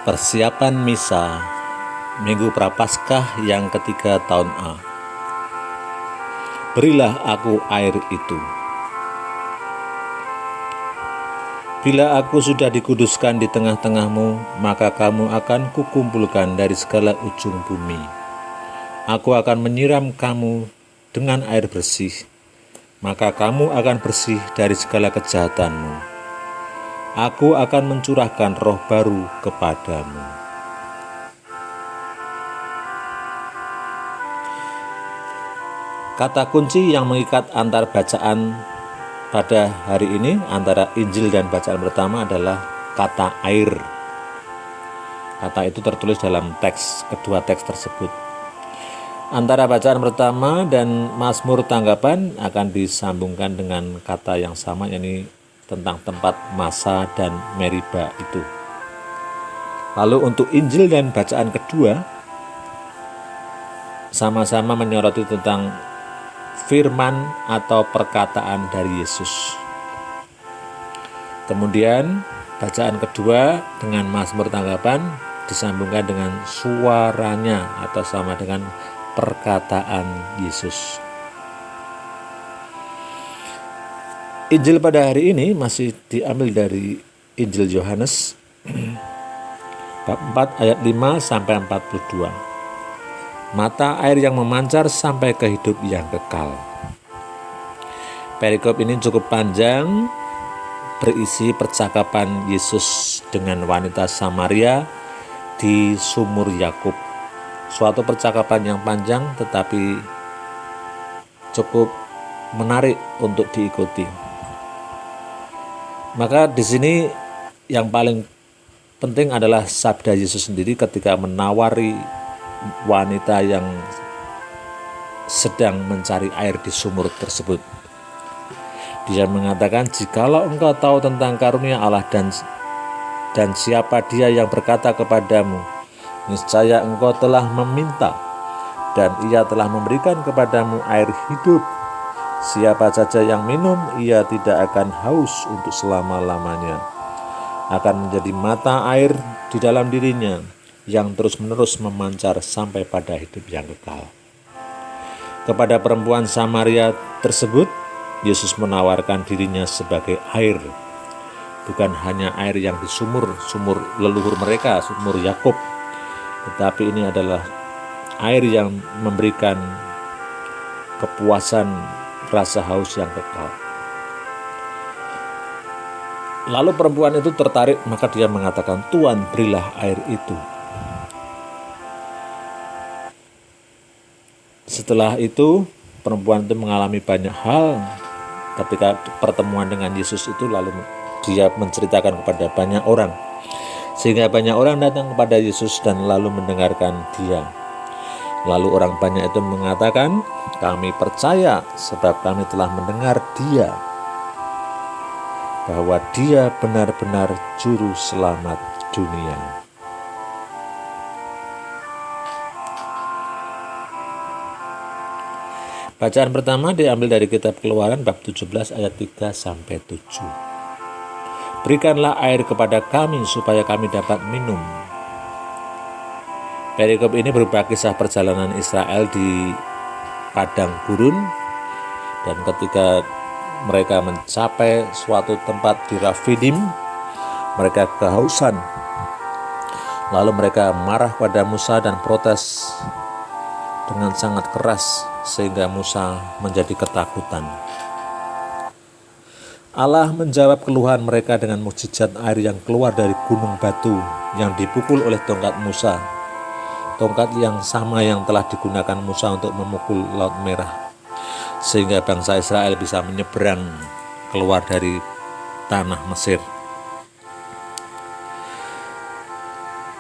Persiapan Misa Minggu Prapaskah yang ketiga tahun A. Berilah aku air itu. Bila aku sudah dikuduskan di tengah-tengahmu, maka kamu akan kukumpulkan dari segala ujung bumi. Aku akan menyiram kamu dengan air bersih, maka kamu akan bersih dari segala kejahatanmu. Aku akan mencurahkan roh baru kepadamu. Kata kunci yang mengikat antar bacaan pada hari ini antara Injil dan bacaan pertama adalah kata air. Kata itu tertulis dalam kedua teks tersebut. Antara bacaan pertama dan Mazmur tanggapan akan disambungkan dengan kata yang sama, yakni tentang tempat Masa dan Meriba itu. Lalu untuk Injil dan bacaan kedua sama-sama menyoroti tentang firman atau perkataan dari Yesus. Kemudian bacaan kedua dengan Mazmur tanggapan disambungkan dengan suaranya atau sama dengan perkataan Yesus. Injil pada hari ini masih diambil dari Injil Yohanes bab 4 ayat 5 sampai 42. Mata air yang memancar sampai ke hidup yang kekal. Perikop ini cukup panjang, berisi percakapan Yesus dengan wanita Samaria di sumur Yakub. Suatu percakapan yang panjang tetapi cukup menarik untuk diikuti. Maka di sini yang paling penting adalah sabda Yesus sendiri ketika menawari wanita yang sedang mencari air di sumur tersebut. Dia mengatakan, "Jikalau engkau tahu tentang karunia Allah dan siapa Dia yang berkata kepadamu, niscaya engkau telah meminta dan Ia telah memberikan kepadamu air hidup. Siapa saja yang minum, ia tidak akan haus untuk selama-lamanya. Akan menjadi mata air di dalam dirinya yang terus-menerus memancar sampai pada hidup yang kekal." Kepada perempuan Samaria tersebut, Yesus menawarkan dirinya sebagai air. Bukan hanya air yang di sumur leluhur mereka, sumur Yakub, tetapi ini adalah air yang memberikan kepuasan rasa haus yang kekal. Lalu perempuan itu tertarik, maka dia mengatakan, "Tuan, berilah air itu." Setelah itu perempuan itu mengalami banyak hal ketika pertemuan dengan Yesus itu, lalu dia menceritakan kepada banyak orang, sehingga banyak orang datang kepada Yesus dan lalu mendengarkan dia. Lalu orang banyak itu mengatakan, "Kami percaya sebab kami telah mendengar Dia, bahwa Dia benar-benar juru selamat dunia." Bacaan pertama diambil dari kitab Keluaran bab 17 ayat 3 sampai 7. "Berikanlah air kepada kami supaya kami dapat minum." Perikop ini berupa kisah perjalanan Israel di padang gurun, dan ketika mereka mencapai suatu tempat di Rafidim, mereka kehausan. Lalu mereka marah pada Musa dan protes dengan sangat keras sehingga Musa menjadi ketakutan. Allah menjawab keluhan mereka dengan mukjizat air yang keluar dari gunung batu yang dipukul oleh tongkat Musa. Tongkat yang sama yang telah digunakan Musa untuk memukul Laut Merah, sehingga bangsa Israel bisa menyeberang keluar dari tanah Mesir.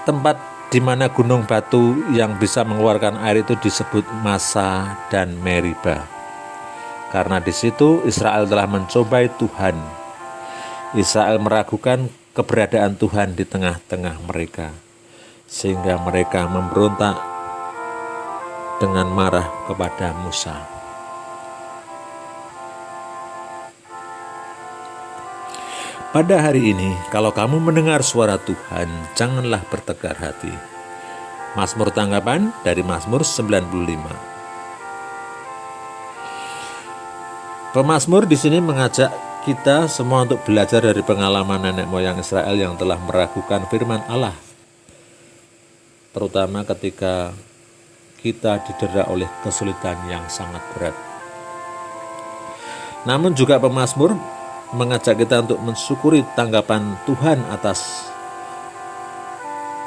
Tempat di mana gunung batu yang bisa mengeluarkan air itu disebut Masa dan Meriba, karena di situ Israel telah mencobai Tuhan. Israel meragukan keberadaan Tuhan di tengah-tengah mereka, sehingga mereka memberontak dengan marah kepada Musa. Pada hari ini, kalau kamu mendengar suara Tuhan, janganlah bertegar hati. Mazmur tanggapan dari Mazmur 95. Pemazmur di sini mengajak kita semua untuk belajar dari pengalaman nenek moyang Israel yang telah meragukan firman Allah, terutama ketika kita didera oleh kesulitan yang sangat berat. Namun juga pemazmur mengajak kita untuk mensyukuri tanggapan Tuhan atas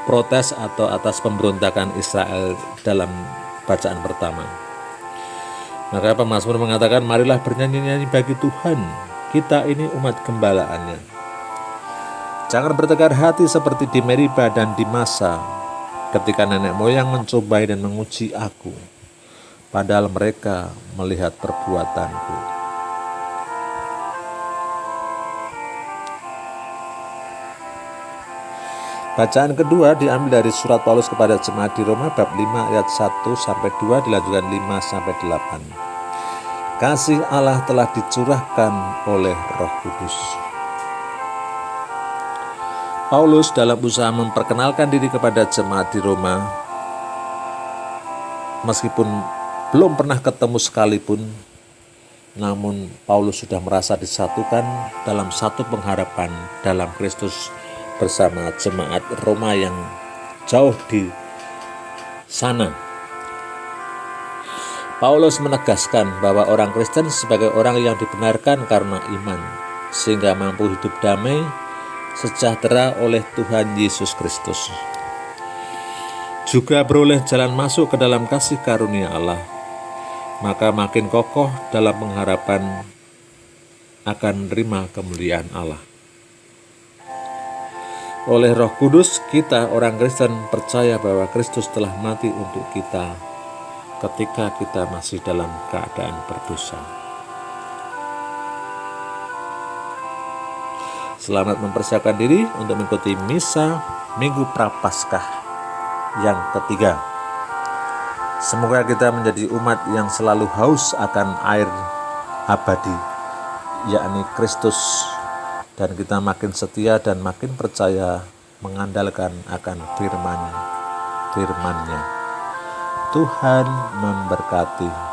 protes atau atas pemberontakan Israel dalam bacaan pertama. Maka pemazmur mengatakan, marilah bernyanyi-nyanyi bagi Tuhan, kita ini umat gembalaannya. Jangan bertegar hati seperti di Meriba dan di Masa, ketika nenek moyang mencobai dan menguji aku, padahal mereka melihat perbuatanku. Bacaan kedua diambil dari surat Paulus kepada jemaat di Roma bab 5 ayat 1-2 dilanjutkan 5-8. Kasih Allah telah dicurahkan oleh Roh Kudus. Paulus dalam usaha memperkenalkan diri kepada jemaat di Roma, meskipun belum pernah ketemu sekalipun, namun Paulus sudah merasa disatukan dalam satu pengharapan dalam Kristus bersama jemaat Roma yang jauh di sana. Paulus menegaskan bahwa orang Kristen sebagai orang yang dibenarkan karena iman, sehingga mampu hidup damai, sejahtera oleh Tuhan Yesus Kristus. Juga beroleh jalan masuk ke dalam kasih karunia Allah, maka makin kokoh dalam pengharapan akan menerima kemuliaan Allah. Oleh Roh Kudus, kita orang Kristen percaya bahwa Kristus telah mati untuk kita ketika kita masih dalam keadaan berdosa. Selamat mempersiapkan diri untuk mengikuti misa Minggu Prapaskah yang ketiga. Semoga kita menjadi umat yang selalu haus akan air abadi, yakni Kristus, dan kita makin setia dan makin percaya mengandalkan akan firman-Nya. Tuhan memberkati.